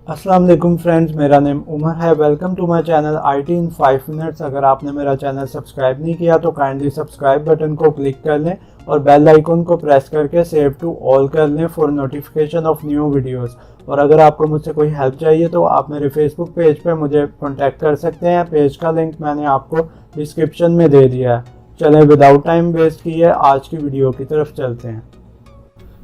अस्सलाम वालेकुम फ्रेंड्स, मेरा नेम उमर है। Welcome to my channel IT in 5 minutes. अगर आपने मेरा चैनल सब्सक्राइब नहीं किया तो काइंडली सब्सक्राइब बटन को क्लिक कर लें और बेल आइकन को प्रेस करके सेव टू ऑल कर लें for notification of new videos. और अगर आपको मुझसे कोई हेल्प चाहिए तो आप मेरे फेसबुक पेज पे मुझे कॉन्टैक्ट कर सकते हैं। पेज का लिंक मैंने आपको डिस्क्रिप्शन में दे दिया है। चलें विदाउट टाइम वेस्ट किए आज की वीडियो की तरफ चलते हैं।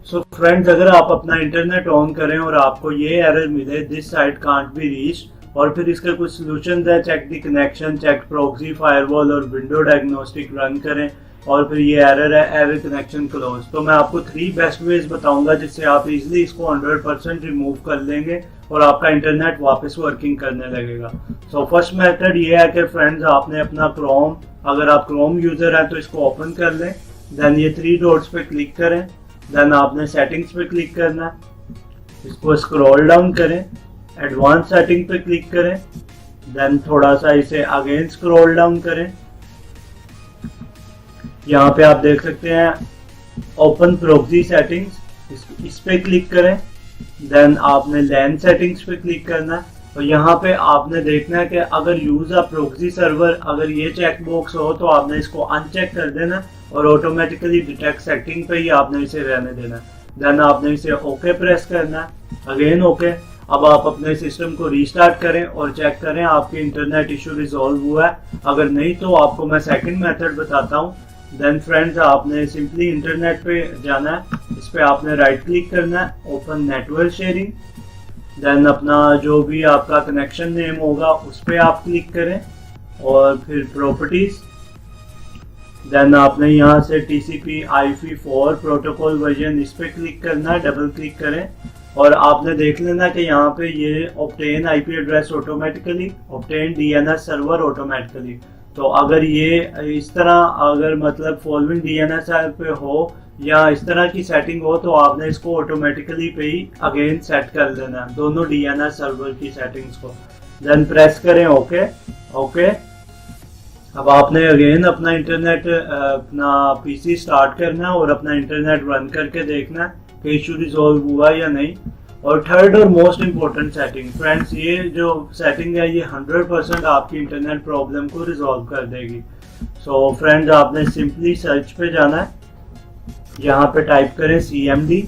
सो फ्रेंड्स, अगर आप अपना इंटरनेट ऑन करें और आपको ये एरर मिले this site can't be reached, और फिर इसके कुछ सॉल्यूशंस है, check the connection, check proxy, firewall और विंडो डायग्नोस्टिक रन करें और फिर ये एरर है एरर कनेक्शन क्लोज। तो मैं आपको 3 बेस्ट वेज बताऊंगा जिससे आप इजीली इसको 100% रिमूव कर लेंगे और आपका इंटरनेट वापस वर्किंग करने लगेगा। सो फर्स्ट मेथड ये है कि फ्रेंड्स, आपने अपना क्रोम, अगर आप क्रोम यूजर हैं तो इसको ओपन कर लें। देन ये 3 डॉट्स पे क्लिक करें। देन आपने सेटिंग्स पे क्लिक करना है, इसको स्क्रॉल डाउन करें, एडवांस सेटिंग पे क्लिक करें। देन थोड़ा सा इसे अगेन स्क्रॉल डाउन करें। यहाँ पे आप देख सकते हैं ओपन प्रॉक्सी सेटिंग्स, इस पे क्लिक करें। देन आपने लैन सेटिंग्स पे क्लिक करना है और यहाँ पे आपने देखना है कि अगर यूज अ प्रॉक्सी सर्वर, अगर ये चेक बॉक्स हो तो आपने इसको अनचेक कर देना और ऑटोमेटिकली डिटेक्ट सेटिंग पे ही आपने इसे रहने देना। देन आपने इसे ओके प्रेस करना है, अगेन ओके। अब आप अपने सिस्टम को रीस्टार्ट करें और चेक करें आपके इंटरनेट इशू रिजॉल्व हुआ है। अगर नहीं तो आपको मैं सेकंड मेथड बताता हूँ। देन फ्रेंड्स, आपने सिंपली इंटरनेट पे जाना है, इस पे आपने राइट क्लिक करना है, ओपन नेटवर्क शेयरिंग। देन अपना जो भी आपका कनेक्शन नेम होगा उस पे आप क्लिक करें और फिर प्रॉपर्टीज। देन आपने यहाँ से TCP/IP4 प्रोटोकॉल वर्जन, इस पे क्लिक करना है, डबल क्लिक करें और आपने देख लेना कि यहाँ पे ये obtain IP address automatically, obtain DNS server automatically. तो अगर ये इस तरह, अगर मतलब फॉलोइंग DNS पे हो या इस तरह की सेटिंग हो तो आपने इसको ऑटोमेटिकली पे ही अगेन सेट कर देना है, दोनों DNS सर्वर की सेटिंग्स को। देन प्रेस करें ओके ओके। अब आपने अगेन अपना इंटरनेट, अपना PC स्टार्ट करना है और अपना इंटरनेट रन करके देखना है कि इशू रिजॉल्व हुआ या नहीं। और थर्ड और मोस्ट इम्पोर्टेंट सेटिंग फ्रेंड्स, ये जो सेटिंग है ये 100% आपकी इंटरनेट प्रॉब्लम को रिजॉल्व कर देगी। सो फ्रेंड्स, आपने सिंपली सर्च पे जाना है, यहाँ पे टाइप करें CMD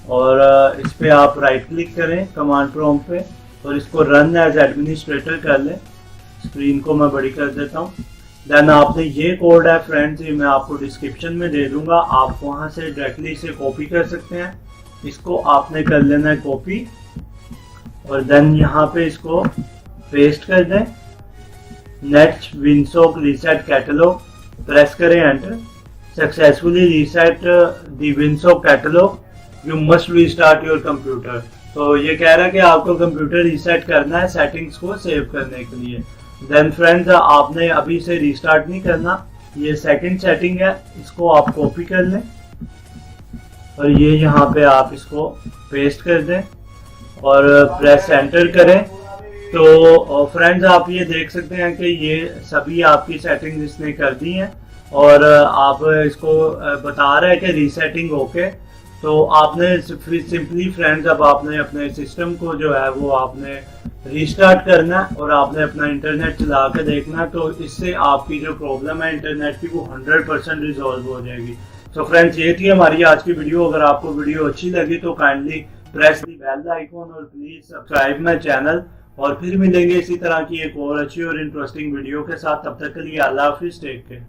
और इस पे आप राइट क्लिक करें कमांड प्रॉम्प्ट पे और इसको रन एज एडमिनिस्ट्रेटर कर लें। स्क्रीन को मैं बड़ी कर देता हूँ। देन आपने ये कोड है फ्रेंड्स, ये मैं आपको डिस्क्रिप्शन में दे दूंगा, आप वहाँ से डायरेक्टली इसे कॉपी कर सकते हैं। इसको आपने कर लेना है कॉपी और देन यहाँ पे इसको पेस्ट कर दें। Net winsock reset catalogue, press करें enter. Successfully reset the winsock catalogue, you must restart your computer. तो ये कह रहा है कि आपको कंप्यूटर रीसेट करना है सेटिंग्स को सेव करने के लिए। देन फ्रेंड्स, आपने अभी से रीस्टार्ट नहीं करना, ये सेकंड सेटिंग है, इसको आप कॉपी कर लें और ये यहाँ पे आप इसको पेस्ट कर दें और प्रेस एंटर करें। तो फ्रेंड्स, आप ये देख सकते हैं कि ये सभी आपकी सेटिंग्स इसने कर दी हैं और आप इसको बता रहे हैं कि रीसेटिंग ओके। तो आपने सिंपली फ्रेंड्स, अब आपने अपने सिस्टम को जो है वो आपने रीस्टार्ट करना है और आपने अपना इंटरनेट चला के देखना है। तो इससे आपकी जो प्रॉब्लम है इंटरनेट की वो 100% रिजॉल्व हो जाएगी। तो फ्रेंड्स, ये थी हमारी आज की वीडियो। अगर आपको वीडियो अच्छी लगी तो kindly press the bell icon और प्लीज सब्सक्राइब माय चैनल। और फिर मिलेंगे इसी तरह की एक और अच्छी और इंटरेस्टिंग वीडियो के साथ। तब तक के लिए अल्लाह हाफिज, टेक केयर।